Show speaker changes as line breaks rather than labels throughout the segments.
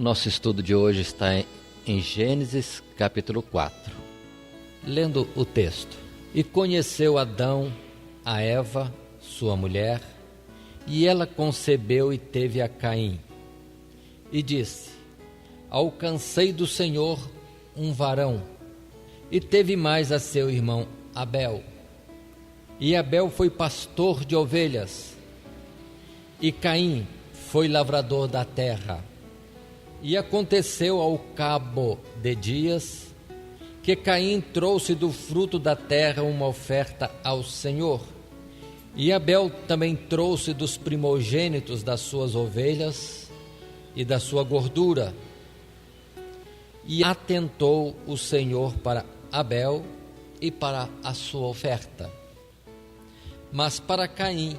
O nosso estudo de hoje está em Gênesis capítulo 4. Lendo o texto. E conheceu Adão a Eva, sua mulher, e ela concebeu e teve a Caim. E disse: alcancei do Senhor um varão. E teve mais a seu irmão Abel. E Abel foi pastor de ovelhas, e Caim foi lavrador da terra. E aconteceu ao cabo de dias, que Caim trouxe do fruto da terra uma oferta ao Senhor. E Abel também trouxe dos primogênitos das suas ovelhas e da sua gordura. E atentou o Senhor para Abel e para a sua oferta. Mas para Caim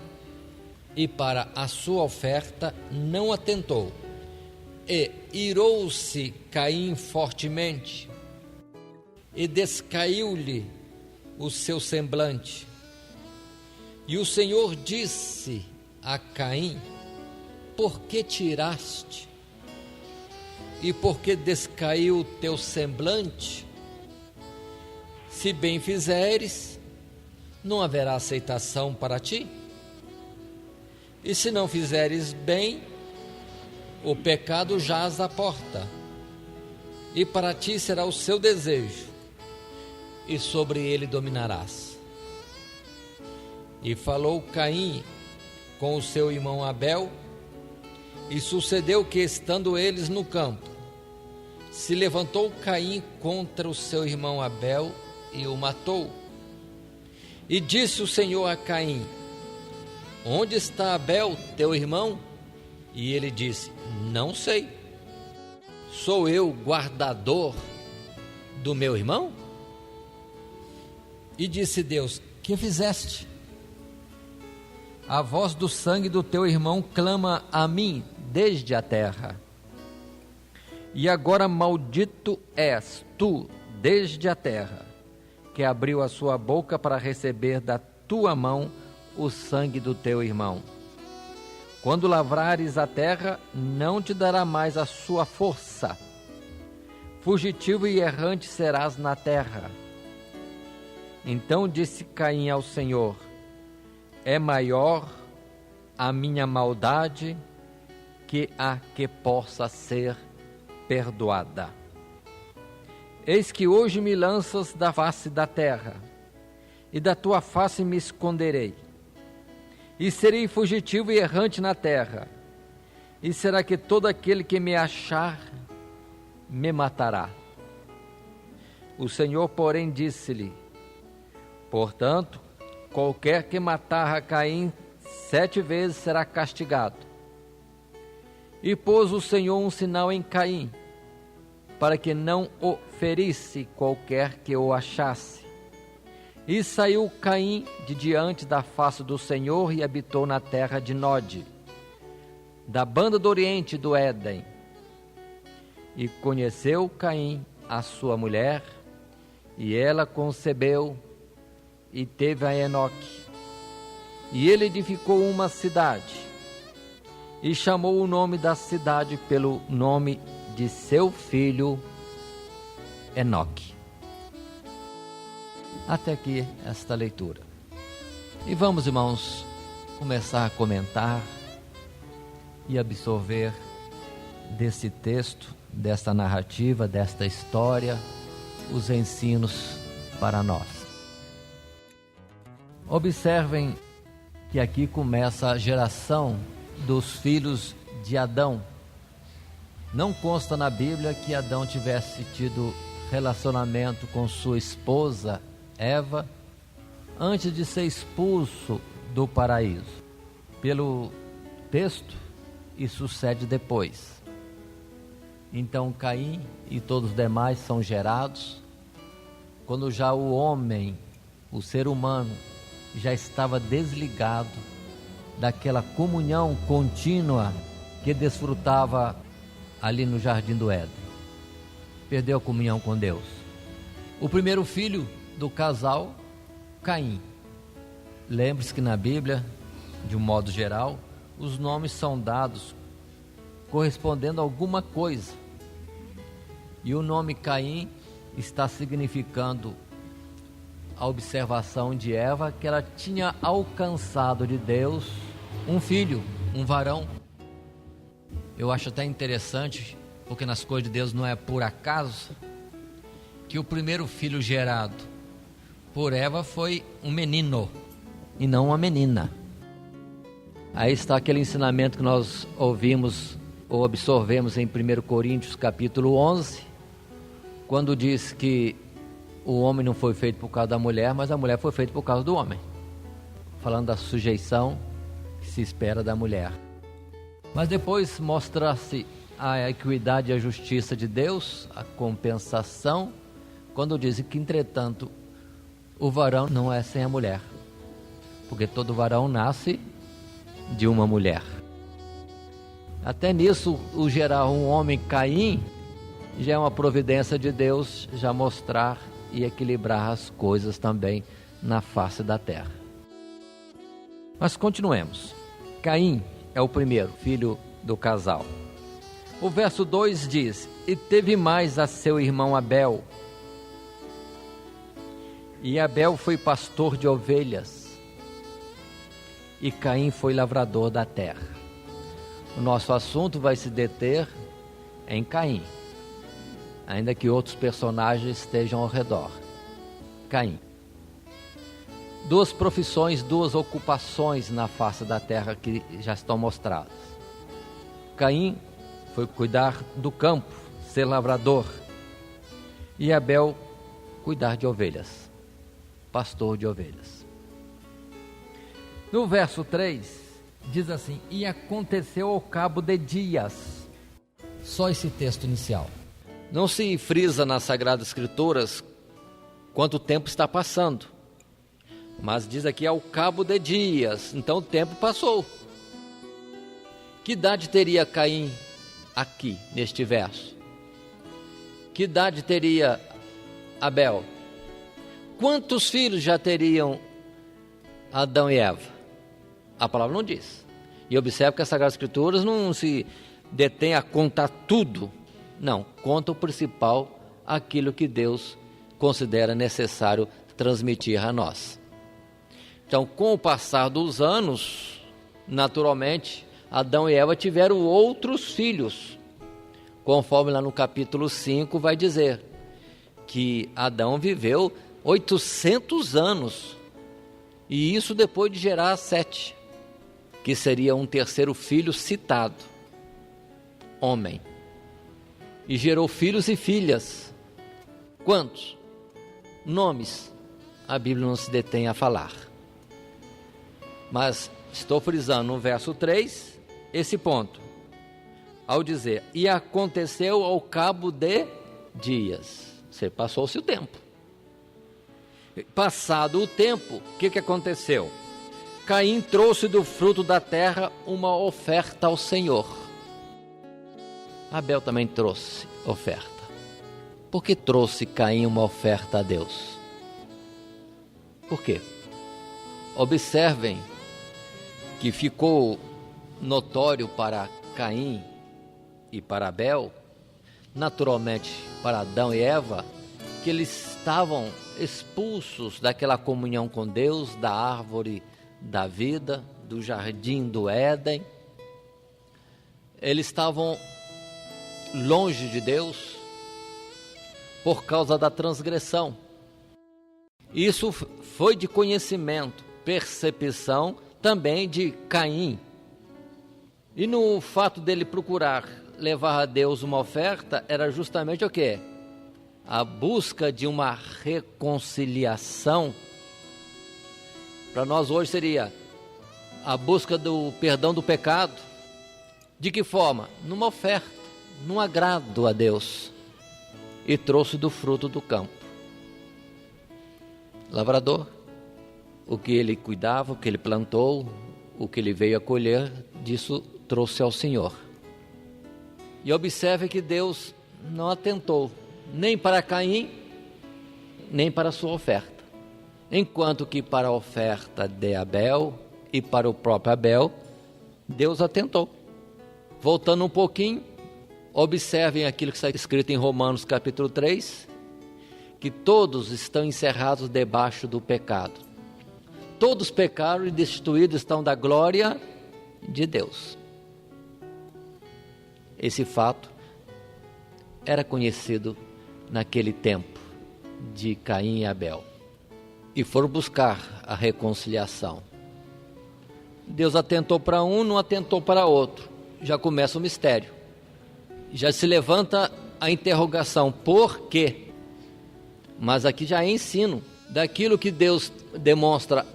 e para a sua oferta não atentou. E irou-se Caim fortemente, e descaiu-lhe o seu semblante. E o Senhor disse a Caim: por que tiraste? E por que descaiu o teu semblante? Se bem fizeres, não haverá aceitação para ti. E se não fizeres bem, o pecado jaz à porta, e para ti será o seu desejo, e sobre ele dominarás. E falou Caim com o seu irmão Abel, e sucedeu que, estando eles no campo, se levantou Caim contra o seu irmão Abel e o matou. E disse o Senhor a Caim: onde está Abel, teu irmão? E ele disse: não sei. Sou eu guardador do meu irmão? E disse Deus: que fizeste? A voz do sangue do teu irmão clama a mim desde a terra. E agora maldito és tu desde a terra, que abriu a sua boca para receber da tua mão o sangue do teu irmão. Quando lavrares a terra, não te dará mais a sua força. Fugitivo e errante serás na terra. Então disse Caim ao Senhor: é maior a minha maldade que a que possa ser perdoada. Eis que hoje me lanças da face da terra, e da tua face me esconderei. E serei fugitivo e errante na terra. E será que todo aquele que me achar me matará? O Senhor, porém, disse-lhe: portanto, qualquer que matar a Caim 7 vezes será castigado. E pôs o Senhor um sinal em Caim, para que não o ferisse qualquer que o achasse. E saiu Caim de diante da face do Senhor e habitou na terra de Nod, da banda do oriente do Éden. E conheceu Caim a sua mulher, e ela concebeu e teve a Enoque. E ele edificou uma cidade, e chamou o nome da cidade pelo nome de seu filho Enoque. Até aqui esta leitura. E vamos, irmãos, começar a comentar e absorver desse texto, desta narrativa, desta história, os ensinos para nós. Observem que aqui começa a geração dos filhos de Adão. Não consta na Bíblia que Adão tivesse tido relacionamento com sua esposa Eva antes de ser expulso do paraíso. Pelo texto, isso sucede depois. Então Caim e todos os demais são gerados quando já o homem, o ser humano, já estava desligado daquela comunhão contínua que desfrutava ali no jardim do Éden. Perdeu a comunhão com Deus. O primeiro filho do casal, Caim. Lembre-se que na Bíblia, de um modo geral, os nomes são dados correspondendo a alguma coisa. E o nome Caim está significando a observação de Eva, que ela tinha alcançado de Deus um filho, um varão. Eu acho até interessante, porque nas coisas de Deus não é por acaso, que o primeiro filho gerado por Eva foi um menino e não uma menina. Aí está aquele ensinamento que nós ouvimos ou absorvemos em 1 Coríntios capítulo 11, quando diz que o homem não foi feito por causa da mulher, mas a mulher foi feita por causa do homem, falando da sujeição que se espera da mulher. Mas depois mostra-se a equidade e a justiça de Deus, a compensação, quando diz que, entretanto, o varão não é sem a mulher, porque todo varão nasce de uma mulher. Até nisso, o gerar um homem Caim já é uma providência de Deus, já mostrar e equilibrar as coisas também na face da terra. Mas continuemos. Caim é o primeiro filho do casal. O verso 2 diz: e teve mais a seu irmão Abel. E Abel foi pastor de ovelhas, e Caim foi lavrador da terra. O nosso assunto vai se deter em Caim, ainda que outros personagens estejam ao redor. Caim. Duas profissões, duas ocupações na face da terra que já estão mostradas. Caim foi cuidar do campo, ser lavrador, e Abel cuidar de ovelhas, pastor de ovelhas. No verso 3, diz assim: e aconteceu ao cabo de dias. Só esse texto inicial. Não se frisa nas Sagradas Escrituras quanto tempo está passando, mas diz aqui ao cabo de dias, então o tempo passou. Que idade teria Caim aqui, neste verso? Que idade teria Abel? Quantos filhos já teriam Adão e Eva? A palavra não diz. E observe que as Sagradas Escrituras não se detém a contar tudo. Não, conta o principal, aquilo que Deus considera necessário transmitir a nós. Então, com o passar dos anos, naturalmente, Adão e Eva tiveram outros filhos, conforme lá no capítulo 5 vai dizer, que Adão viveu 800 anos, e isso depois de gerar Sete, que seria um terceiro filho citado, homem. E gerou filhos e filhas. Quantos? Nomes. A Bíblia não se detém a falar. Mas estou frisando no verso 3, esse ponto. Ao dizer, e aconteceu ao cabo de dias. Você passou-se o tempo. Passado o tempo, o que aconteceu? Caim trouxe do fruto da terra uma oferta ao Senhor. Abel também trouxe oferta. Por que trouxe Caim uma oferta a Deus? Por quê? Observem que ficou notório para Caim e para Abel, naturalmente para Adão e Eva, que eles estavam expulsos daquela comunhão com Deus, da árvore da vida, do jardim do Éden. Eles estavam longe de Deus por causa da transgressão. Isso foi de conhecimento, percepção também de Caim. E no fato dele procurar levar a Deus uma oferta, era justamente o quê? A busca de uma reconciliação. Para nós hoje seria a busca do perdão do pecado. De que forma? Numa oferta, num agrado a Deus. E trouxe do fruto do campo. Lavrador, o que ele cuidava, o que ele plantou, o que ele veio a colher, disso trouxe ao Senhor. E observe que Deus não atentou nem para Caim, nem para a sua oferta. Enquanto que para a oferta de Abel e para o próprio Abel, Deus atentou. Voltando um pouquinho, observem aquilo que está escrito em Romanos capítulo 3, que todos estão encerrados debaixo do pecado. Todos pecaram e destituídos estão da glória de Deus. Esse fato era conhecido naquele tempo de Caim e Abel. E foram buscar a reconciliação. Deus atentou para um, não atentou para outro. Já começa o mistério. Já se levanta a interrogação, por quê? Mas aqui já é ensino. Daquilo que Deus demonstra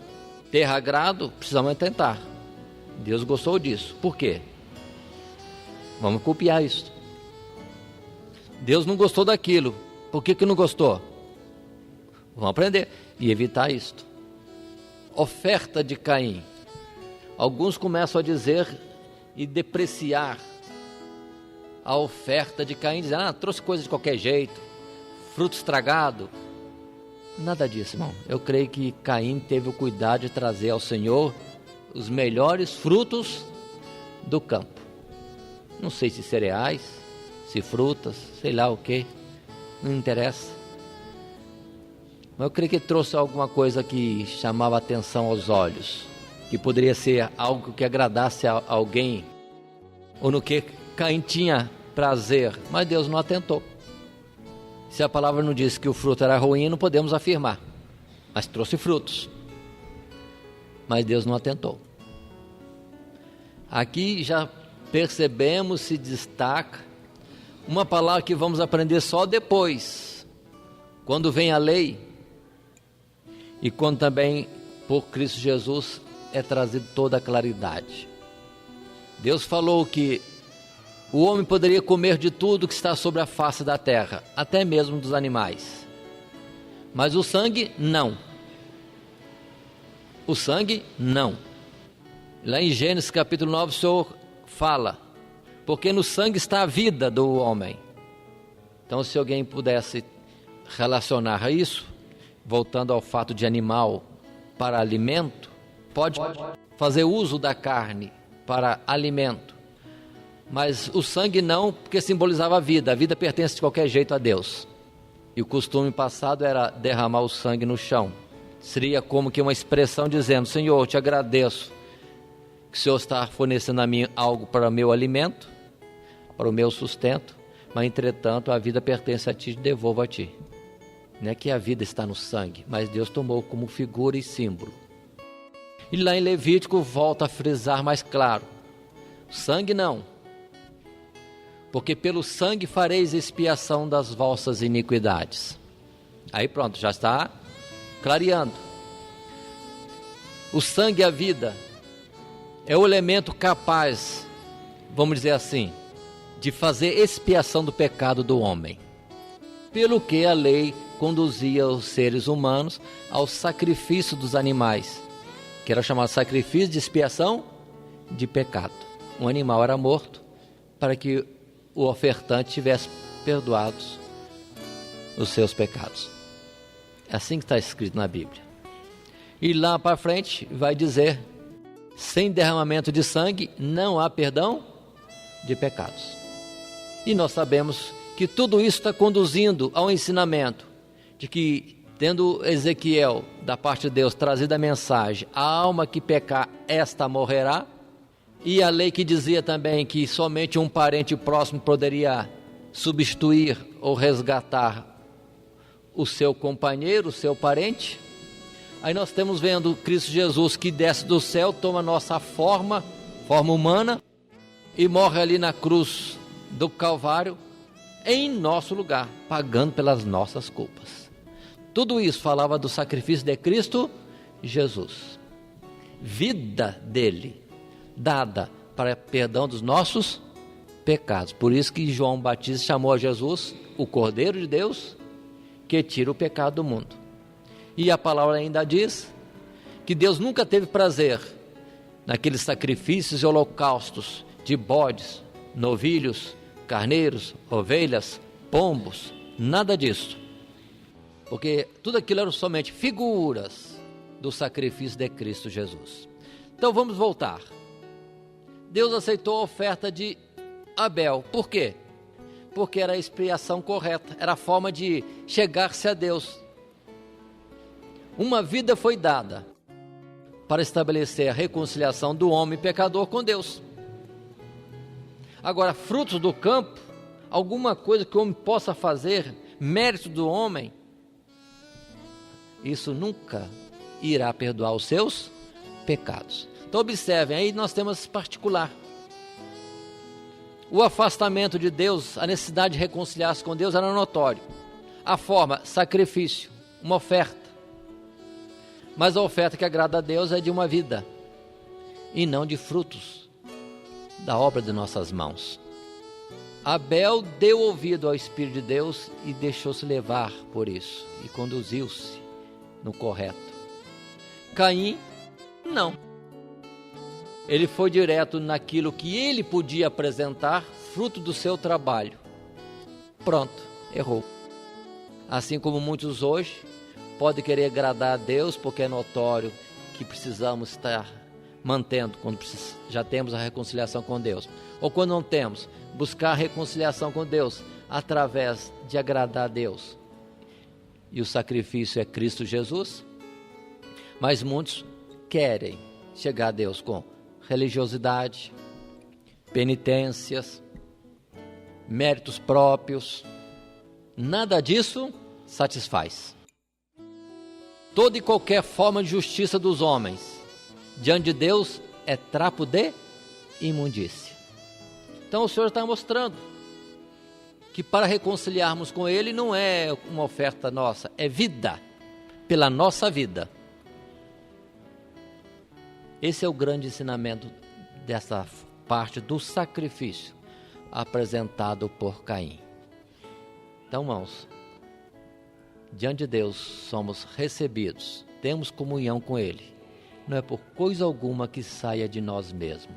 ter agrado, precisamos atentar. Deus gostou disso. Por quê? Vamos copiar isso. Deus não gostou daquilo. Por que não gostou? Vamos aprender e evitar isto. Oferta de Caim. Alguns começam a dizer e depreciar a oferta de Caim, dizendo, trouxe coisa de qualquer jeito, fruto estragado. Nada disso, irmão. Eu creio que Caim teve o cuidado de trazer ao Senhor os melhores frutos do campo. Não sei se cereais, se frutas, sei lá o que, não interessa. Mas eu creio que ele trouxe alguma coisa que chamava atenção aos olhos, que poderia ser algo que agradasse a alguém, ou no que Caim tinha prazer, mas Deus não atentou. Se a palavra não diz que o fruto era ruim, não podemos afirmar, mas trouxe frutos, mas Deus não atentou. Aqui já percebemos, se destaca uma palavra que vamos aprender só depois, quando vem a lei, e quando também por Cristo Jesus é trazido toda a claridade. Deus falou que o homem poderia comer de tudo que está sobre a face da terra, até mesmo dos animais, mas o sangue não. O sangue não. Lá em Gênesis capítulo 9 o Senhor fala, porque no sangue está a vida do homem. Então, se alguém pudesse relacionar a isso, voltando ao fato de animal para alimento, pode fazer uso da carne para alimento, mas o sangue não, porque simbolizava a vida pertence de qualquer jeito a Deus, e o costume passado era derramar o sangue no chão. Seria como que uma expressão dizendo, Senhor, eu te agradeço que o Senhor está fornecendo a mim algo para o meu alimento, para o meu sustento, mas entretanto a vida pertence a ti, devolvo a ti. Não é que a vida está no sangue, mas Deus tomou como figura e símbolo. E lá em Levítico volta a frisar mais claro, sangue não, porque pelo sangue fareis expiação das vossas iniquidades. Aí pronto, já está clareando. O sangue é a vida, é o elemento capaz, vamos dizer assim, de fazer expiação do pecado do homem, pelo que a lei conduzia os seres humanos ao sacrifício dos animais, que era chamado sacrifício de expiação de pecado. Um animal era morto para que o ofertante tivesse perdoados os seus pecados. É assim que está escrito na Bíblia. E lá para frente vai dizer, sem derramamento de sangue não há perdão de pecados. E nós sabemos que tudo isso está conduzindo ao ensinamento de que, tendo Ezequiel, da parte de Deus, trazido a mensagem, a alma que pecar, esta morrerá, e a lei que dizia também que somente um parente próximo poderia substituir ou resgatar o seu companheiro, o seu parente. Aí nós estamos vendo Cristo Jesus que desce do céu, toma nossa forma humana, e morre ali na cruz do Calvário, em nosso lugar, pagando pelas nossas culpas. Tudo isso falava do sacrifício de Cristo Jesus, vida dele, dada para perdão dos nossos pecados. Por isso que João Batista chamou a Jesus o Cordeiro de Deus, que tira o pecado do mundo. E a palavra ainda diz que Deus nunca teve prazer naqueles sacrifícios e holocaustos de bodes, novilhos, carneiros, ovelhas, pombos, nada disso, porque tudo aquilo eram somente figuras do sacrifício de Cristo Jesus. Então vamos voltar. Deus aceitou a oferta de Abel. Por quê? Porque era a expiação correta, era a forma de chegar-se a Deus. Uma vida foi dada para estabelecer a reconciliação do homem pecador com Deus. Agora, frutos do campo, alguma coisa que o homem possa fazer, mérito do homem, isso nunca irá perdoar os seus pecados. Então observem, aí nós temos esse particular. O afastamento de Deus, a necessidade de reconciliar-se com Deus era notório. A forma, sacrifício, uma oferta. Mas a oferta que agrada a Deus é de uma vida, e não de frutos da obra de nossas mãos. Abel deu ouvido ao Espírito de Deus e deixou-se levar por isso, e conduziu-se no correto. Caim, não. Ele foi direto naquilo que ele podia apresentar, fruto do seu trabalho. Pronto, errou. Assim como muitos hoje podem querer agradar a Deus, porque é notório que precisamos estar mantendo, quando já temos a reconciliação com Deus. Ou quando não temos, buscar a reconciliação com Deus através de agradar a Deus. E o sacrifício é Cristo Jesus. Mas muitos querem chegar a Deus com religiosidade, penitências, méritos próprios. Nada disso satisfaz. Toda e qualquer forma de justiça dos homens diante de Deus é trapo de imundície. Então o Senhor está mostrando que para reconciliarmos com Ele não é uma oferta nossa, é vida, pela nossa vida. Esse é o grande ensinamento dessa parte do sacrifício apresentado por Caim. Então, irmãos, diante de Deus somos recebidos, temos comunhão com Ele. Não é por coisa alguma que saia de nós mesmos.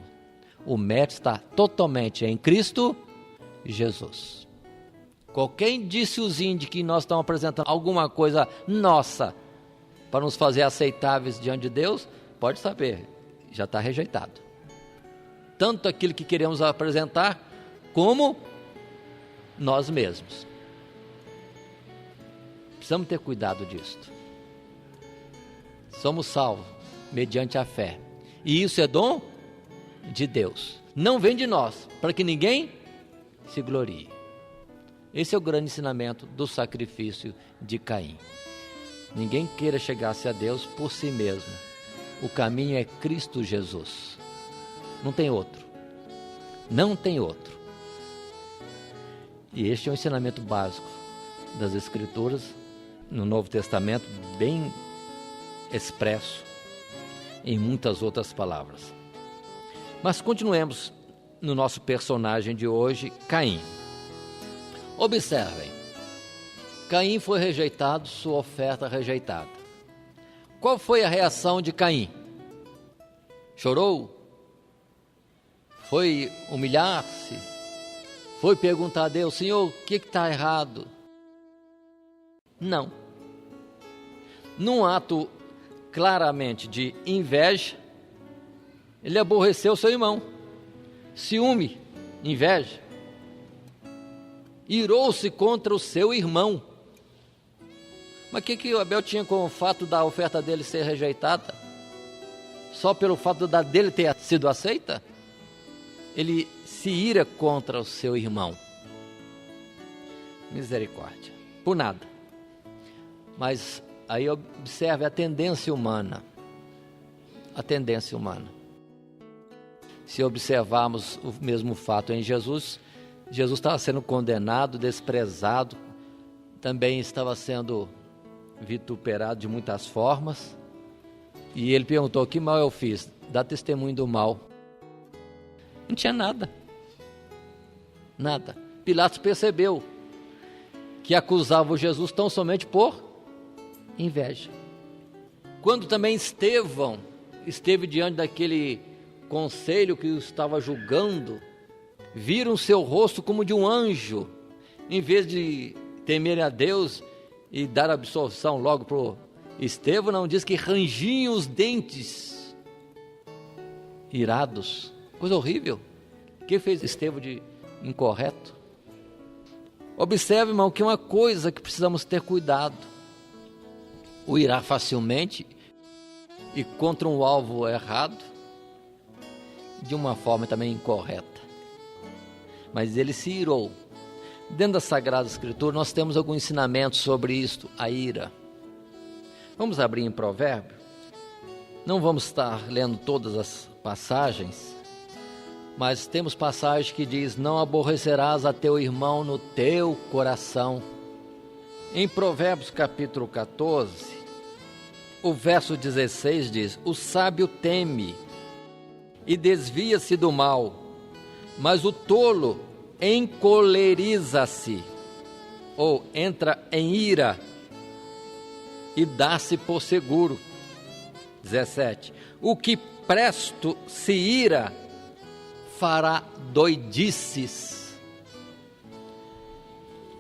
O mérito está totalmente em Cristo Jesus. Qualquer indíciozinho de que nós estamos apresentando alguma coisa nossa para nos fazer aceitáveis diante de Deus, pode saber, já está rejeitado. Tanto aquilo que queremos apresentar, como nós mesmos. Precisamos ter cuidado disto. Somos salvos mediante a fé. E isso é dom de Deus. Não vem de nós, para que ninguém se glorie. Esse é o grande ensinamento do sacrifício de Caim. Ninguém queira chegar-se a Deus por si mesmo. O caminho é Cristo Jesus. Não tem outro. Não tem outro. E este é o ensinamento básico das Escrituras no Novo Testamento, bem expresso em muitas outras palavras. Mas continuemos no nosso personagem de hoje, Caim. Observem, Caim foi rejeitado, sua oferta rejeitada. Qual foi a reação de Caim? Chorou? Foi humilhar-se? Foi perguntar a Deus, Senhor, o que está errado? Não. Num ato claramente de inveja, ele aborreceu seu irmão. Ciúme, inveja. Irou-se contra o seu irmão. Mas o que o Abel tinha com o fato da oferta dele ser rejeitada? Só pelo fato da dele ter sido aceita? Ele se ira contra o seu irmão. Misericórdia. Por nada. Mas aí observe a tendência humana. A tendência humana. Se observarmos o mesmo fato em Jesus, Jesus estava sendo condenado, desprezado, também estava sendo vituperado de muitas formas. E ele perguntou, que mal eu fiz? Dá testemunho do mal. Não tinha nada. Nada. Pilatos percebeu que acusava Jesus tão somente por inveja. Quando também Estevão esteve diante daquele conselho que o estava julgando, viram seu rosto como de um anjo, em vez de temerem a Deus e dar absolvição logo para o Estevão, não, diz que rangiam os dentes, irados, coisa horrível. O que fez Estevão de incorreto. Observe, irmão, que uma coisa que precisamos ter cuidado: o irá facilmente e contra um alvo errado, de uma forma também incorreta. Mas ele se irou. Dentro da Sagrada Escritura nós temos algum ensinamento sobre isto, a ira. Vamos abrir em Provérbio. Não vamos estar lendo todas as passagens, mas temos passagem que diz: não aborrecerás a teu irmão no teu coração. Em Provérbios capítulo 14, o verso 16 diz: o sábio teme e desvia-se do mal, mas o tolo encoleriza-se, ou entra em ira e dá-se por seguro. 17. O que presto se ira fará doidices.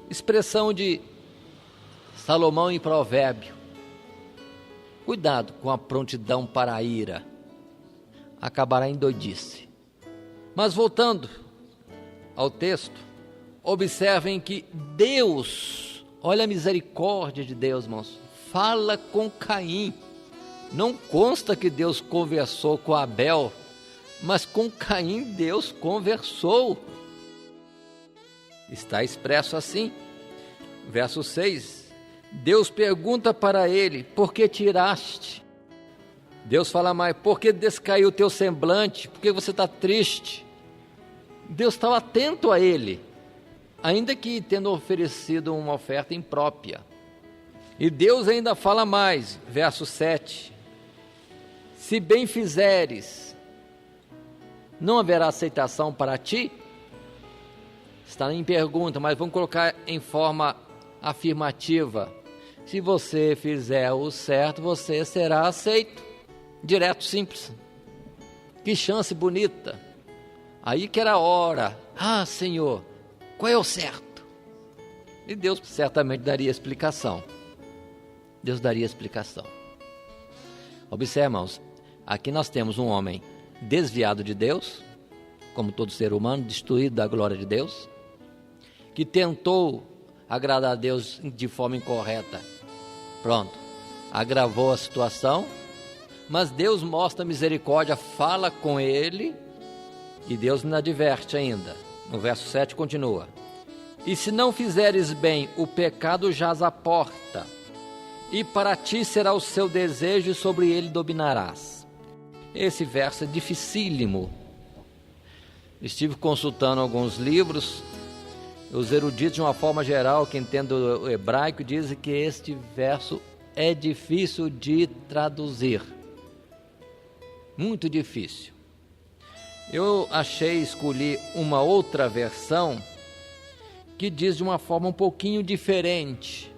Expressão de Salomão em Provérbio. Cuidado com a prontidão para a ira, acabará em doidice. Mas voltando ao texto, observem que Deus, olha a misericórdia de Deus, irmãos, fala com Caim. Não consta que Deus conversou com Abel, mas com Caim Deus conversou. Está expresso assim, verso 6, Deus pergunta para ele: por que tiraste? Deus fala mais: por que descaiu o teu semblante? Por que você está triste? Deus estava atento a ele, ainda que tendo oferecido uma oferta imprópria. E Deus ainda fala mais, verso 7, se bem fizeres, não haverá aceitação para ti? Está em pergunta, mas vamos colocar em forma afirmativa. Se você fizer o certo, você será aceito. Direto, simples. Que chance bonita. Aí que era a hora. Ah, Senhor, qual é o certo? E Deus certamente daria explicação. Deus daria explicação. Observe, irmãos, aqui nós temos um homem desviado de Deus, como todo ser humano, destruído da glória de Deus, que tentou agradar a Deus de forma incorreta. Pronto, agravou a situação, mas Deus mostra misericórdia, fala com ele, e Deus não adverte ainda. No verso 7 continua: e se não fizeres bem, o pecado jaz à porta, e para ti será o seu desejo, e sobre ele dominarás. Esse verso é dificílimo. Estive consultando alguns livros. Os eruditos, de uma forma geral, que entendem o hebraico, dizem que este verso é difícil de traduzir. Muito difícil. Eu escolhi uma outra versão que diz de uma forma um pouquinho diferente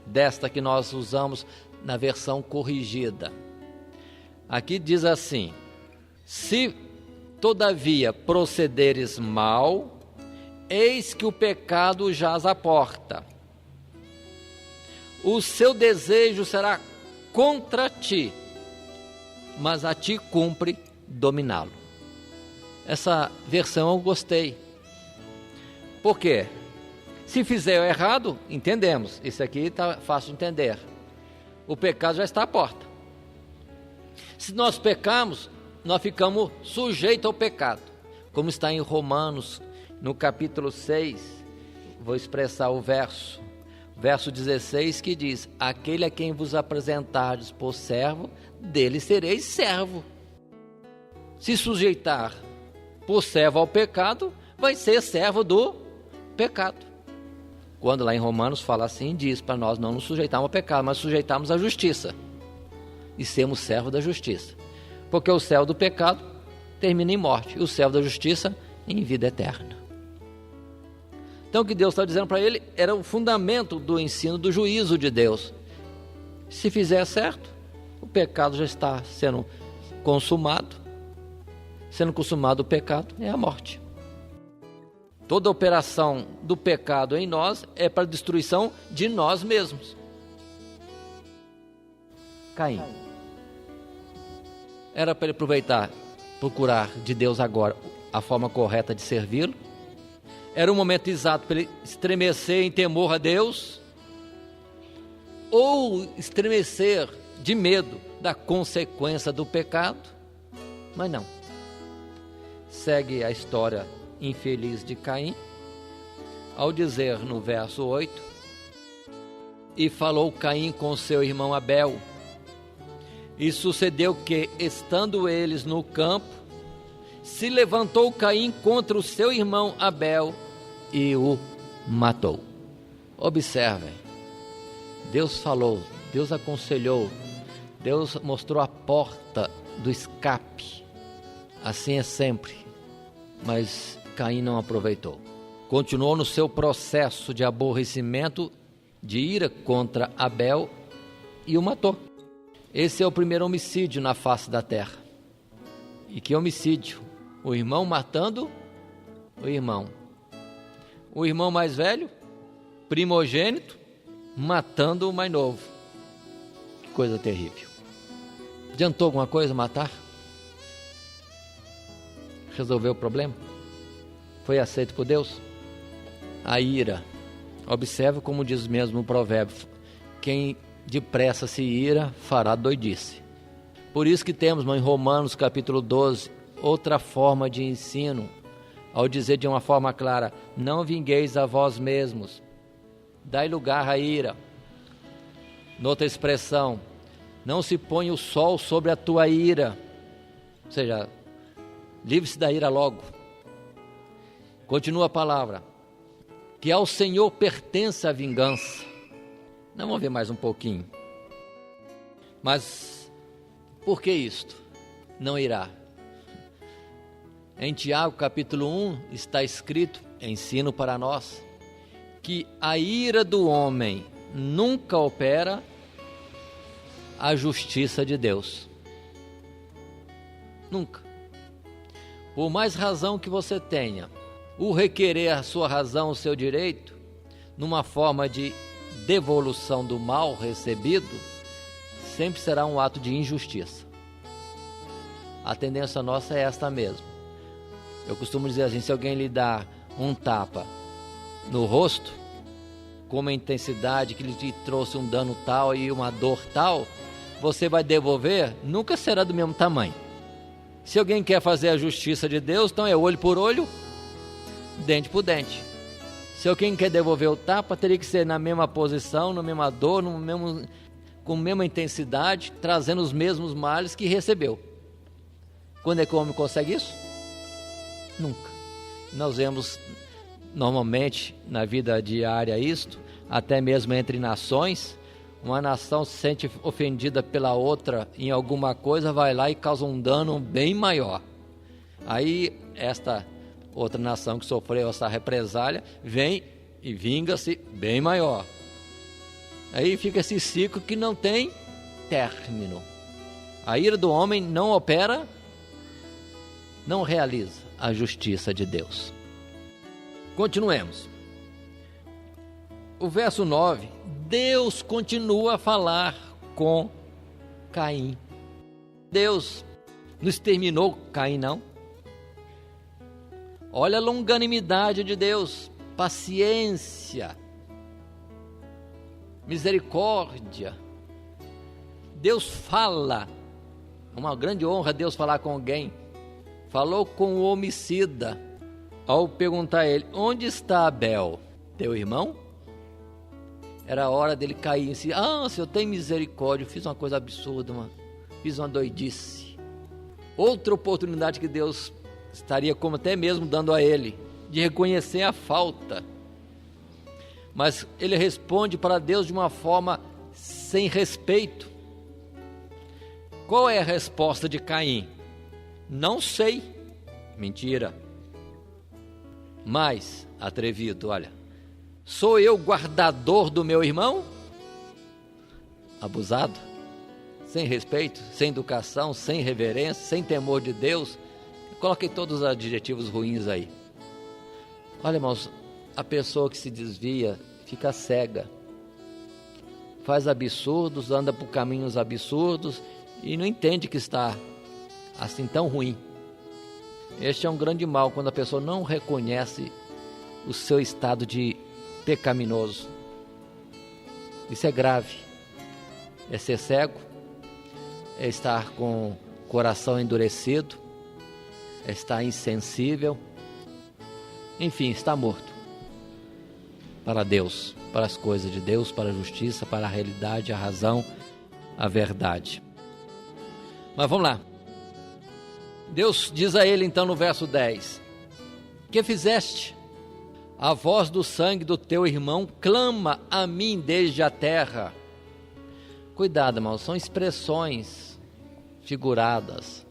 desta que nós usamos na versão corrigida. Aqui diz assim: se todavia procederes mal, eis que o pecado jaz à porta, o seu desejo será contra ti, mas a ti cumpre dominá-lo. Essa versão eu gostei. Por quê? Se fizer o errado, entendemos. Isso aqui está fácil de entender. O pecado já está à porta. Se nós pecarmos, nós ficamos sujeitos ao pecado. Como está em Romanos, no capítulo 6, vou expressar o verso 16, que diz: aquele a quem vos apresentardes por servo, dele sereis servo. Se sujeitar por servo ao pecado, vai ser servo do pecado. Quando lá em Romanos fala assim, diz para nós não nos sujeitarmos ao pecado, mas sujeitarmos à justiça e sermos servos da justiça, porque o servo do pecado termina em morte, e o servo da justiça em vida eterna. Então o que Deus está dizendo para ele era o fundamento do ensino do juízo de Deus. Se fizer certo, o pecado já está sendo consumado. Sendo consumado o pecado, é a morte. Toda operação do pecado em nós é para a destruição de nós mesmos. Caim. Era para ele aproveitar, procurar de Deus agora a forma correta de servi-lo, era o momento exato para ele estremecer em temor a Deus, ou estremecer de medo da consequência do pecado. Mas não. Segue a história infeliz de Caim, ao dizer no verso 8: e falou Caim com seu irmão Abel, e sucedeu que, estando eles no campo, se levantou Caim contra o seu irmão Abel e o matou. Observem, Deus falou, Deus aconselhou, Deus mostrou a porta do escape. Assim é sempre, mas Caim não aproveitou. Continuou no seu processo de aborrecimento, de ira contra Abel, e o matou. Esse é o primeiro homicídio na face da terra. E que homicídio? O irmão matando o irmão. O irmão mais velho, primogênito, matando o mais novo. Que coisa terrível. Adiantou alguma coisa matar? Resolveu o problema? Foi aceito por Deus? A ira. Observe como diz mesmo o provérbio: quem depressa se ira fará doidice. Por isso que temos em Romanos capítulo 12 outra forma de ensino, ao dizer de uma forma clara: não vingueis a vós mesmos, dai lugar à ira. Noutra expressão: não se põe o sol sobre a tua ira, ou seja, livre-se da ira logo. Continua a palavra: que ao Senhor pertence a vingança. Não, vamos ver mais um pouquinho. Mas por que isto? Não irá. Em Tiago capítulo 1 está escrito, ensino para nós, que a ira do homem nunca opera a justiça de Deus. Nunca. Por mais razão que você tenha, o requerer a sua razão, o seu direito, numa forma de devolução do mal recebido, sempre será um ato de injustiça. A tendência nossa é esta mesmo. Eu costumo dizer assim: se alguém lhe dá um tapa no rosto, com uma intensidade que lhe trouxe um dano tal e uma dor tal, você vai devolver, nunca será do mesmo tamanho. Se alguém quer fazer a justiça de Deus, então é olho por olho, dente por dente. Se alguém quer devolver o tapa, teria que ser na mesma posição, na mesma dor, com a mesma intensidade, trazendo os mesmos males que recebeu. Quando é que o homem consegue isso? Nunca. Nós vemos normalmente na vida diária isto, até mesmo entre nações. Uma nação se sente ofendida pela outra em alguma coisa, vai lá e causa um dano bem maior. Aí esta outra nação que sofreu essa represália vem e vinga-se bem maior. Aí fica esse ciclo que não tem término. A ira do homem não opera, não realiza a justiça de Deus. Continuemos. O verso 9, Deus continua a falar com Caim. Deus não exterminou Caim, não. Olha a longanimidade de Deus, paciência, misericórdia. Deus fala, uma grande honra Deus falar com alguém. Falou com o homicida, ao perguntar a ele: onde está Abel, teu irmão? Era a hora dele cair em si. Senhor, tem misericórdia, eu fiz uma coisa absurda, fiz uma doidice. Outra oportunidade que Deus estaria como até mesmo dando a ele, de reconhecer a falta. Mas ele responde para Deus de uma forma sem respeito. Qual é a resposta de Caim? Não sei. Mentira. Mas, atrevido, olha: sou eu guardador do meu irmão? Abusado, sem respeito, sem educação, sem reverência, sem temor de Deus. Coloquei todos os adjetivos ruins aí. Olha, irmãos, a pessoa que se desvia fica cega, faz absurdos, anda por caminhos absurdos e não entende que está assim tão ruim. Este é um grande mal, quando a pessoa não reconhece o seu estado de pecaminoso. Isso é grave. É ser cego, é estar com o coração endurecido, é estar insensível, enfim, está morto para Deus, para as coisas de Deus, para a justiça, para a realidade, a razão, a verdade. Mas vamos lá. Deus diz a ele então no verso 10: que fizeste? A voz do sangue do teu irmão clama a mim desde a terra. Cuidado, irmãos, são expressões figuradas.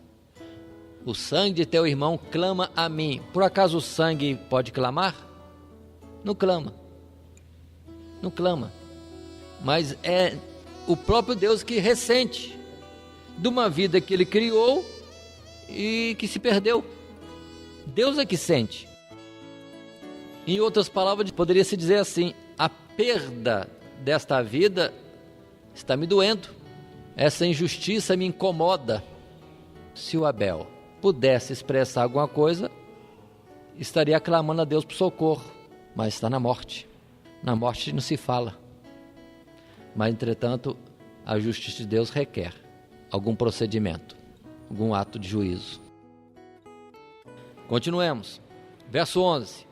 O sangue de teu irmão clama a mim. Por acaso o sangue pode clamar? Não clama. Não clama. Mas é o próprio Deus que ressente de uma vida que ele criou e que se perdeu. Deus é que sente. Em outras palavras, poderia se dizer assim: a perda desta vida está me doendo, essa injustiça me incomoda. Se o Abel pudesse expressar alguma coisa, estaria clamando a Deus por socorro, mas está na morte. Na morte não se fala. Mas, entretanto, a justiça de Deus requer algum procedimento, algum ato de juízo. Continuemos. Verso 11.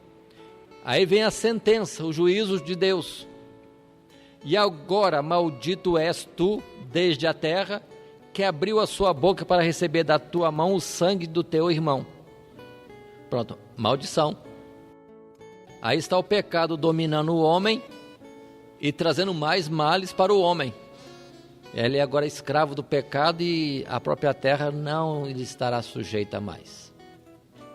Aí vem a sentença, o juízo de Deus. E agora maldito és tu desde a terra, que abriu a sua boca para receber da tua mão o sangue do teu irmão. Pronto, maldição. Aí está o pecado dominando o homem e trazendo mais males para o homem. Ele é agora escravo do pecado e a própria terra não lhe estará sujeita mais.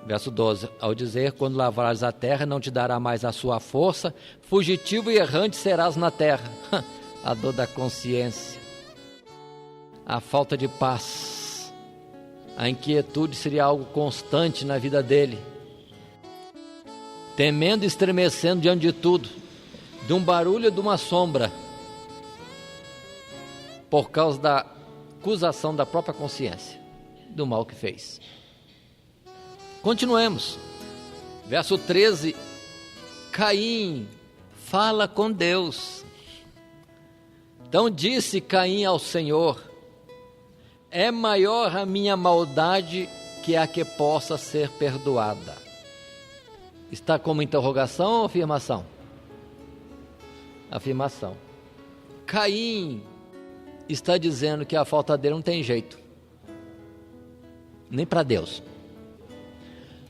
Verso 12, ao dizer: quando lavrares a terra, não te dará mais a sua força, fugitivo e errante serás na terra. A dor da consciência, a falta de paz, a inquietude seria algo constante na vida dele. Temendo e estremecendo diante de tudo, de um barulho e de uma sombra, por causa da acusação da própria consciência, do mal que fez. Continuemos. Verso 13. Caim fala com Deus. Então disse Caim ao Senhor: é maior a minha maldade que a que possa ser perdoada. Está como interrogação ou afirmação? Afirmação. Caim está dizendo que a falta dele não tem jeito, nem para Deus.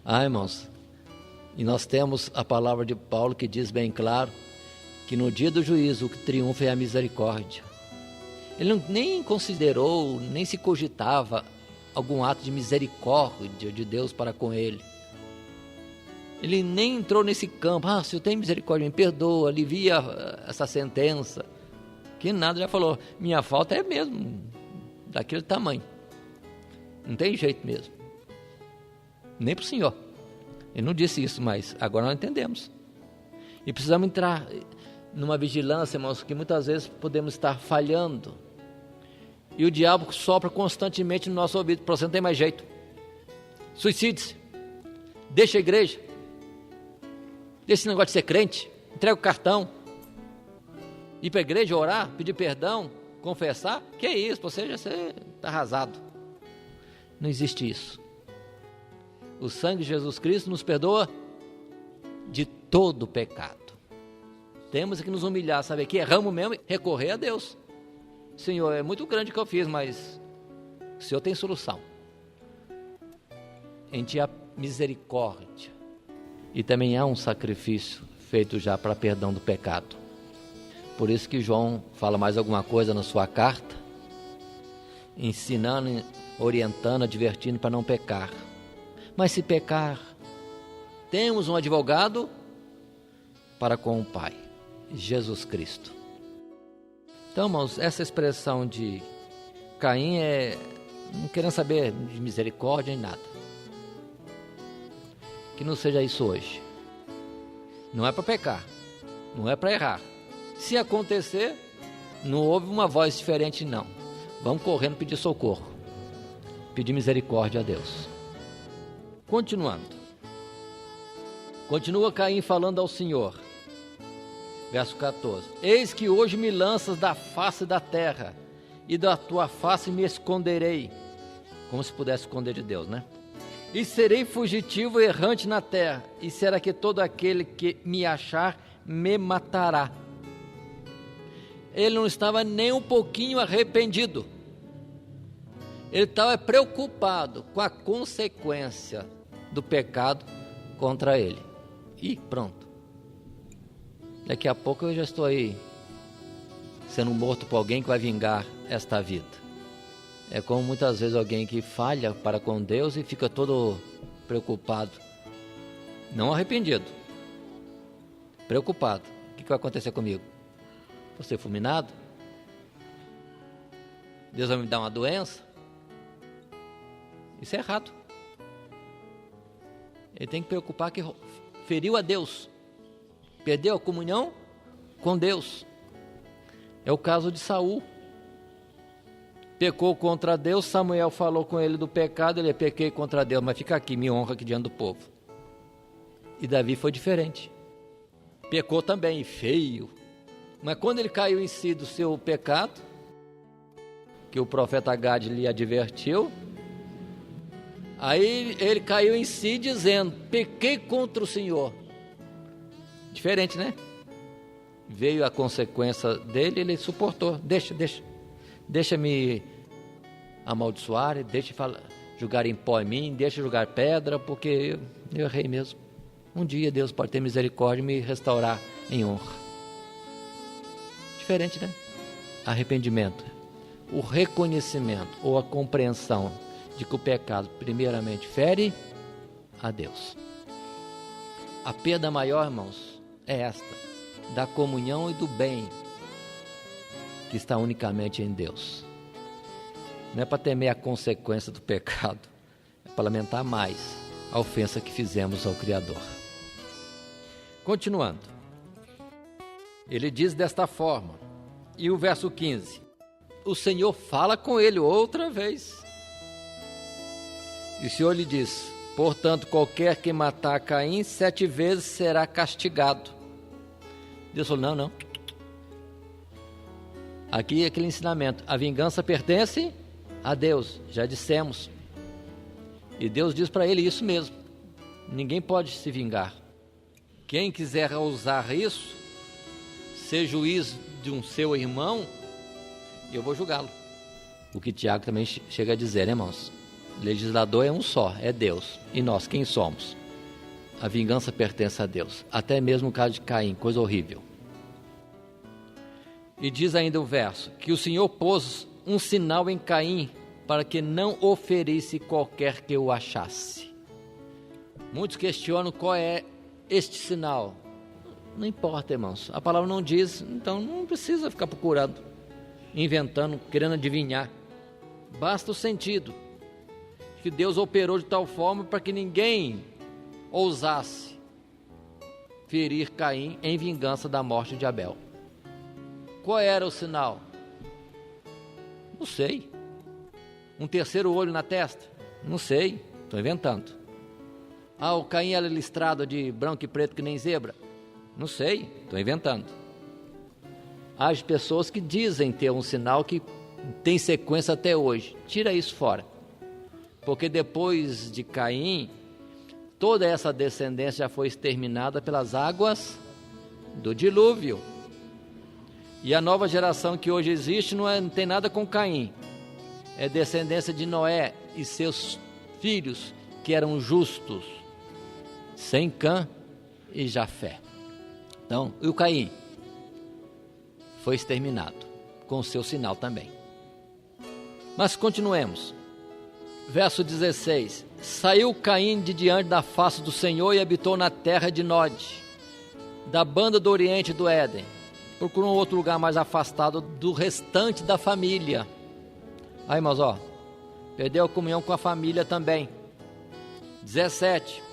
Irmãos, e nós temos a palavra de Paulo que diz bem claro que no dia do juízo o que triunfa é a misericórdia. Ele nem considerou, nem se cogitava algum ato de misericórdia de Deus para com ele. Ele nem entrou nesse campo: se eu tenho misericórdia, me perdoa, alivia essa sentença. Que nada, já falou: minha falta é mesmo daquele tamanho, não tem jeito mesmo. Nem para o Senhor. Ele não disse isso, mas agora nós entendemos. E precisamos entrar numa vigilância, irmãos, que muitas vezes podemos estar falhando. E o diabo sopra constantemente no nosso ouvido: para você não tem mais jeito. Suicide-se. Deixa a igreja. Deixa esse negócio de ser crente. Entrega o cartão. Ir para a igreja, orar, pedir perdão, confessar. Que é isso? Você já está arrasado. Não existe isso. O sangue de Jesus Cristo nos perdoa de todo pecado. Temos que nos humilhar, saber que erramos mesmo e recorrer a Deus. Senhor, é muito grande o que eu fiz, mas o Senhor tem solução. Em Ti há misericórdia. E também há um sacrifício feito já para perdão do pecado. Por isso que João fala mais alguma coisa na sua carta, ensinando, orientando, advertindo para não pecar. Mas se pecar, temos um advogado para com o Pai, Jesus Cristo. Então, irmãos, essa expressão de Caim não querendo saber de misericórdia nem nada. Que não seja isso hoje. Não é para pecar, não é para errar. Se acontecer, não houve uma voz diferente, não. Vamos correndo pedir socorro, pedir misericórdia a Deus. Continuando. Continua Caim falando ao Senhor. Verso 14: Eis que hoje me lanças da face da terra, e da tua face me esconderei. Como se pudesse esconder de Deus, né? E serei fugitivo e errante na terra, e será que todo aquele que me achar me matará. Ele não estava nem um pouquinho arrependido. Ele estava preocupado com a consequência do pecado contra ele. E pronto. Daqui a pouco eu já estou aí sendo morto por alguém que vai vingar esta vida. É como muitas vezes alguém que falha para com Deus e fica todo preocupado. Não arrependido. Preocupado. O que vai acontecer comigo? Vou ser fulminado? Deus vai me dar uma doença? Isso é errado. Ele tem que preocupar que feriu a Deus. Perdeu a comunhão com Deus. É o caso de Saul. Pecou contra Deus, Samuel falou com ele do pecado, ele pequei contra Deus, mas fica aqui, me honra aqui diante do povo. E Davi foi diferente. Pecou também, feio. Mas quando ele caiu em si do seu pecado, que o profeta Gade lhe advertiu, aí ele caiu em si dizendo, pequei contra o Senhor. Diferente, né? Veio a consequência dele, ele suportou. Deixa me amaldiçoar, deixa jogar em pó em mim, deixa jogar pedra, porque eu errei mesmo. Um dia Deus pode ter misericórdia e me restaurar em honra. Diferente, né? Arrependimento, o reconhecimento ou a compreensão de que o pecado primeiramente fere a Deus. A perda maior, irmãos, é esta, da comunhão e do bem que está unicamente em Deus. Não é para temer a consequência do pecado, é para lamentar mais a ofensa que fizemos ao Criador. Continuando, ele diz desta forma, e o verso 15, o Senhor fala com ele outra vez, e o Senhor lhe diz, portanto, qualquer que matar Caim 7 vezes será castigado. Deus falou, não. Aqui é aquele ensinamento, a vingança pertence a Deus, já dissemos. E Deus diz para ele isso mesmo, ninguém pode se vingar. Quem quiser usar isso, ser juiz de um seu irmão, eu vou julgá-lo. O que Tiago também chega a dizer, né, irmãos? Legislador é um só, é Deus. E nós, quem somos? A vingança pertence a Deus. Até mesmo o caso de Caim, coisa horrível. E diz ainda o verso, que o Senhor pôs um sinal em Caim, para que não o ferisse qualquer que o achasse. Muitos questionam qual é este sinal. Não importa, irmãos. A palavra não diz, então não precisa ficar procurando, inventando, querendo adivinhar. Basta o sentido. Que Deus operou de tal forma para que ninguém ousasse ferir Caim em vingança da morte de Abel. Qual era o sinal? Não sei. Um terceiro olho na testa? Não sei, estou inventando. O Caim era listrado de branco e preto que nem zebra? Não sei, estou inventando. Há as pessoas que dizem ter um sinal que tem sequência até hoje. Tira isso fora. Porque depois de Caim, toda essa descendência já foi exterminada pelas águas do dilúvio. E a nova geração que hoje existe não tem nada com Caim. É descendência de Noé e seus filhos que eram justos, Sem, Cã e Jafé. Então, e o Caim? Foi exterminado, com o seu sinal também. Mas continuemos. Verso 16. Saiu Caim de diante da face do Senhor e habitou na terra de Nod, da banda do oriente do Éden. Procurou um outro lugar mais afastado do restante da família. Aí, irmãos, perdeu a comunhão com a família também. 17.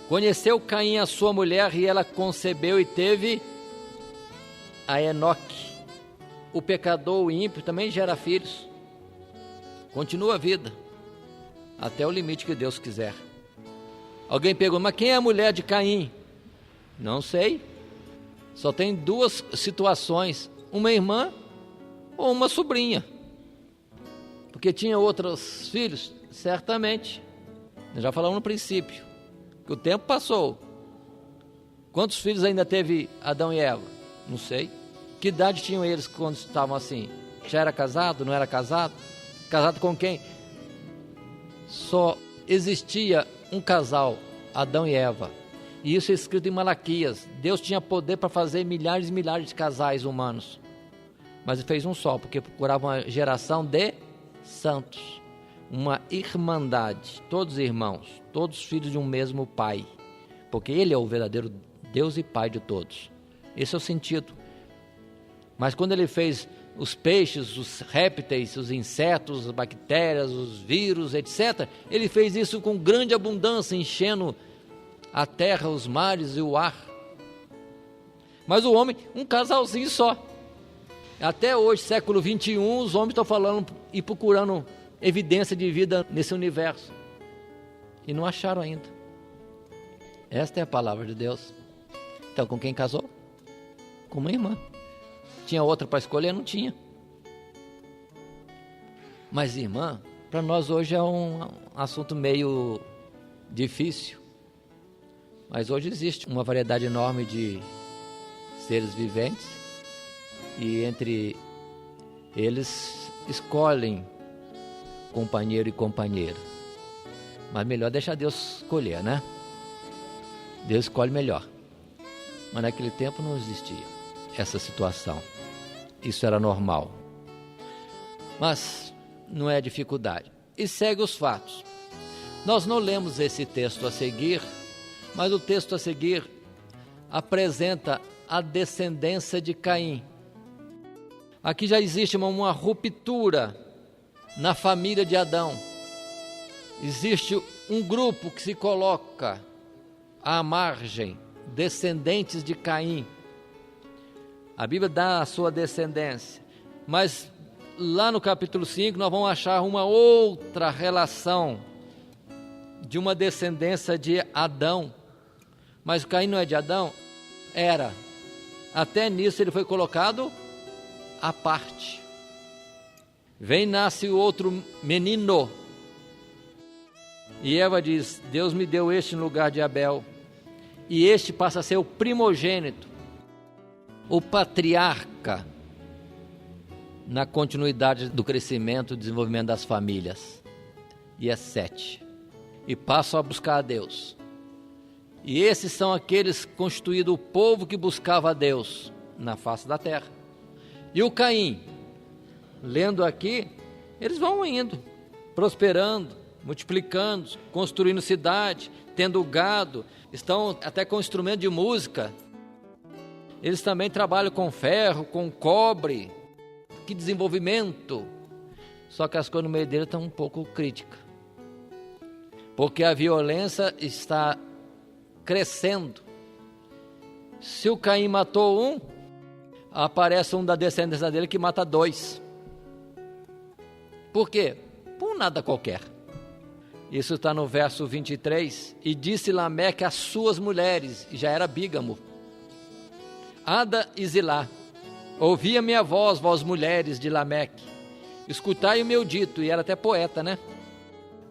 Conheceu Caim a sua mulher e ela concebeu e teve a Enoque. O pecador, o ímpio, também gera filhos. Continua a vida, até o limite que Deus quiser. Alguém pergunta, mas quem é a mulher de Caim? Não sei. Só tem duas situações, uma irmã ou uma sobrinha. Porque tinha outros filhos, certamente. Nós já falamos no princípio, que o tempo passou. Quantos filhos ainda teve Adão e Eva? Não sei. Que idade tinham eles quando estavam assim? Já era casado? Não era casado? Casado com quem? Só existia um casal, Adão e Eva. E isso é escrito em Malaquias. Deus tinha poder para fazer milhares e milhares de casais humanos. Mas ele fez um só, porque procurava uma geração de santos. Uma irmandade. Todos irmãos. Todos filhos de um mesmo pai. Porque ele é o verdadeiro Deus e Pai de todos. Esse é o sentido. Mas quando ele fez os peixes, os répteis, os insetos, as bactérias, os vírus, etc., ele fez isso com grande abundância, enchendo a terra, os mares e o ar. Mas o homem, um casalzinho só. Até hoje, século 21, os homens estão falando e procurando evidência de vida nesse universo. E não acharam ainda. Esta é a palavra de Deus. Então, com quem casou? Com uma irmã. Tinha outra para escolher? Não tinha. Mas irmã, para nós hoje é um assunto meio difícil. Mas hoje existe uma variedade enorme de seres viventes e entre eles escolhem companheiro e companheira. Mas melhor deixar Deus escolher, né? Deus escolhe melhor. Mas naquele tempo não existia essa situação. Isso era normal. Mas não é dificuldade. E segue os fatos. Nós não lemos esse texto a seguir, mas o texto a seguir apresenta a descendência de Caim. Aqui já existe uma ruptura na família de Adão. Existe um grupo que se coloca à margem, descendentes de Caim. A Bíblia dá a sua descendência, mas lá no capítulo 5 nós vamos achar uma outra relação de uma descendência de Adão. Mas Caim não é de Adão? Era. Até nisso ele foi colocado à parte. Vem, nasce o outro menino. E Eva diz: Deus me deu este no lugar de Abel. E este passa a ser o primogênito, o patriarca, na continuidade do crescimento e desenvolvimento das famílias. E é 7. E passam a buscar a Deus. E esses são aqueles constituídos o povo que buscava a Deus na face da terra. E o Caim, lendo aqui, eles vão indo, prosperando, multiplicando, construindo cidade, tendo gado, estão até com instrumento de música. Eles também trabalham com ferro, com cobre. Que desenvolvimento! Só que as coisas no meio dele estão um pouco críticas. Porque a violência está crescendo. Se o Caim matou um, aparece um da descendência dele que mata 2. Por quê? Por nada qualquer. Isso está no verso 23. E disse Lameque às suas mulheres, e já era bígamo: Ada e Zilá, ouvi a minha voz, vós mulheres de Lameque, escutai o meu dito. E era até poeta, né?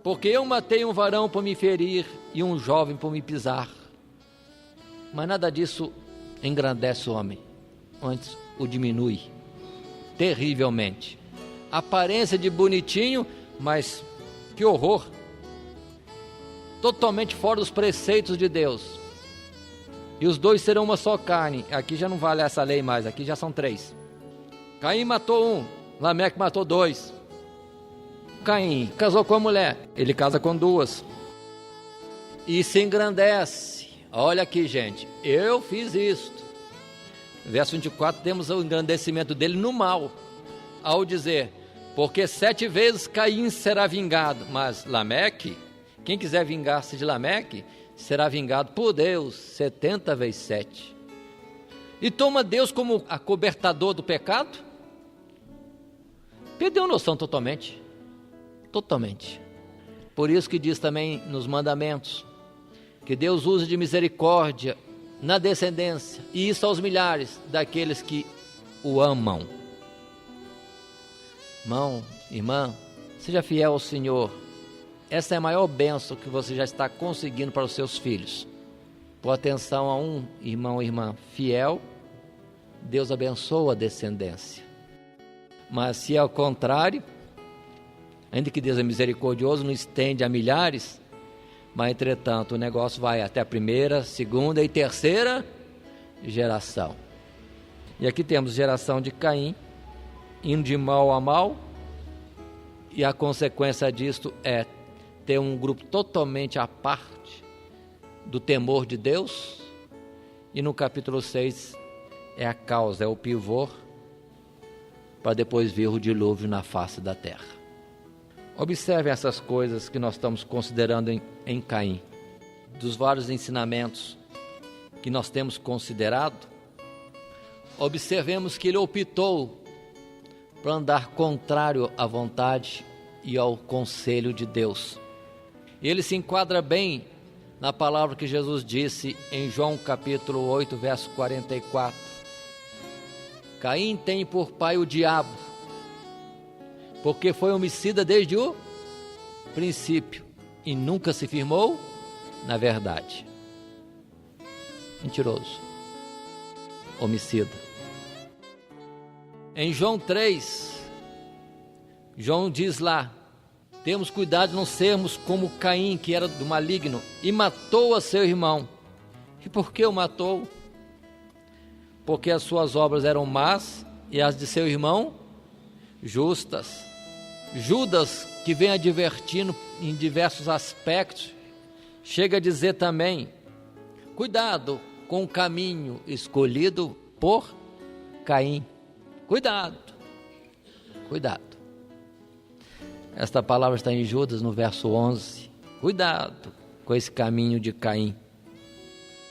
Porque eu matei um varão por me ferir e um jovem por me pisar. Mas nada disso engrandece o homem, antes o diminui terrivelmente. Aparência de bonitinho, mas que horror! Totalmente fora dos preceitos de Deus. E os 2 serão uma só carne. Aqui já não vale essa lei mais, aqui já são 3. Caim matou 1, Lameque matou 2. Caim casou com a mulher, ele casa com 2. E se engrandece. Olha aqui, gente, eu fiz isto. Verso 24, temos o engrandecimento dele no mal, ao dizer: porque 7 vezes Caim será vingado, mas Lameque, quem quiser vingar-se de Lameque, será vingado por Deus 70 vezes 7. E toma Deus como acobertador do pecado? Perdeu noção totalmente. Totalmente. Por isso que diz também nos mandamentos, que Deus use de misericórdia na descendência, e isso aos milhares daqueles que o amam. Irmão, irmã, seja fiel ao Senhor. Essa é a maior bênção que você já está conseguindo para os seus filhos. Por atenção a um irmão ou irmã fiel, Deus abençoa a descendência. Mas se é ao contrário, ainda que Deus é misericordioso, não estende a milhares, mas entretanto o negócio vai até a primeira, segunda e terceira geração. E aqui temos geração de Caim, indo de mal a mal, e a consequência disto é ter um grupo totalmente à parte do temor de Deus, e no capítulo 6 é a causa, é o pivô, para depois vir o dilúvio na face da terra. Observem essas coisas que nós estamos considerando em Caim. Dos vários ensinamentos que nós temos considerado, observemos que ele optou para andar contrário à vontade e ao conselho de Deus. Ele se enquadra bem na palavra que Jesus disse em João capítulo 8, verso 44. Caim tem por pai o diabo, porque foi homicida desde o princípio e nunca se firmou na verdade. Mentiroso, homicida. Em João 3, João diz lá: temos cuidado de não sermos como Caim, que era do maligno, e matou a seu irmão. E por que o matou? Porque as suas obras eram más e as de seu irmão justas. Judas, que vem advertindo em diversos aspectos, chega a dizer também: cuidado com o caminho escolhido por Caim. Cuidado, cuidado. Esta palavra está em Judas, no verso 11. Cuidado com esse caminho de Caim.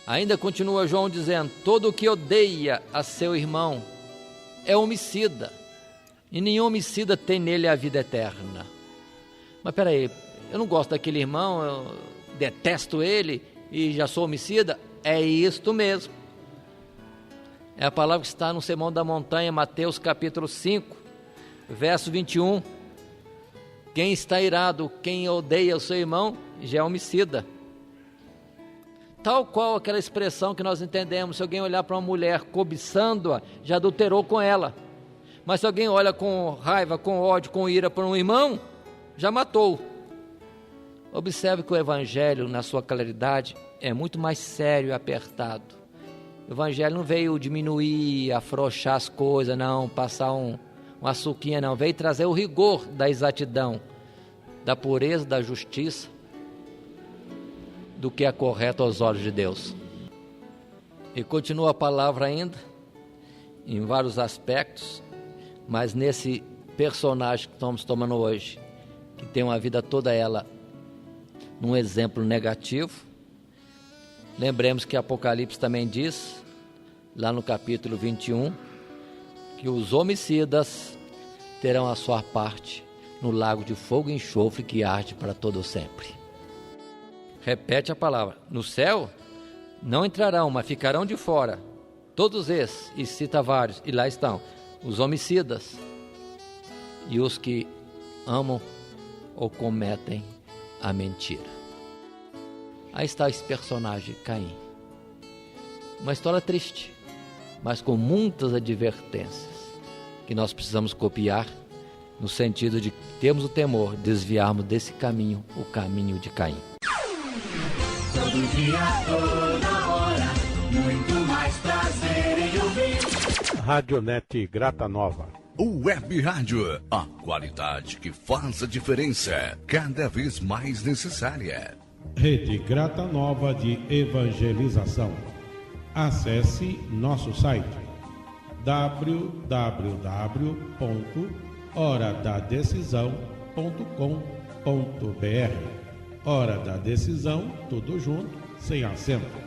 Ainda continua João dizendo: todo o que odeia a seu irmão é homicida, e nenhum homicida tem nele a vida eterna. Mas peraí, eu não gosto daquele irmão, eu detesto ele e já sou homicida? É isto mesmo. É a palavra que está no Sermão da Montanha, Mateus capítulo 5, verso 21. Quem está irado, quem odeia o seu irmão, já é homicida. Tal qual aquela expressão que nós entendemos: se alguém olhar para uma mulher cobiçando-a, já adulterou com ela. Mas se alguém olha com raiva, com ódio, com ira para um irmão, já matou. Observe que o Evangelho, na sua claridade, é muito mais sério e apertado. O Evangelho não veio diminuir, afrouxar as coisas, não, passar um açuquinha, não. Veio trazer o rigor da exatidão, da pureza, da justiça, do que é correto aos olhos de Deus. E continua a palavra ainda, em vários aspectos, mas nesse personagem que estamos tomando hoje, que tem uma vida toda ela num exemplo negativo. Lembremos que Apocalipse também diz, lá no capítulo 21, que os homicidas terão a sua parte no lago de fogo e enxofre que arde para todo sempre. Repete a palavra: no céu não entrarão, mas ficarão de fora todos esses, e cita vários, e lá estão os homicidas e os que amam ou cometem a mentira. Aí está esse personagem, Caim. Uma história triste, mas com muitas advertências que nós precisamos copiar, no sentido de termos o temor, desviarmos desse caminho, o caminho de Caim.
Todo dia, toda hora, muito mais prazer em ouvir.
Radionet Grata Nova.
O Web Rádio, a qualidade que faz a diferença, cada vez mais necessária.
Rede Grata Nova de Evangelização. Acesse nosso site www.horadadecisão.com.br. Hora da Decisão, tudo junto, sem acento.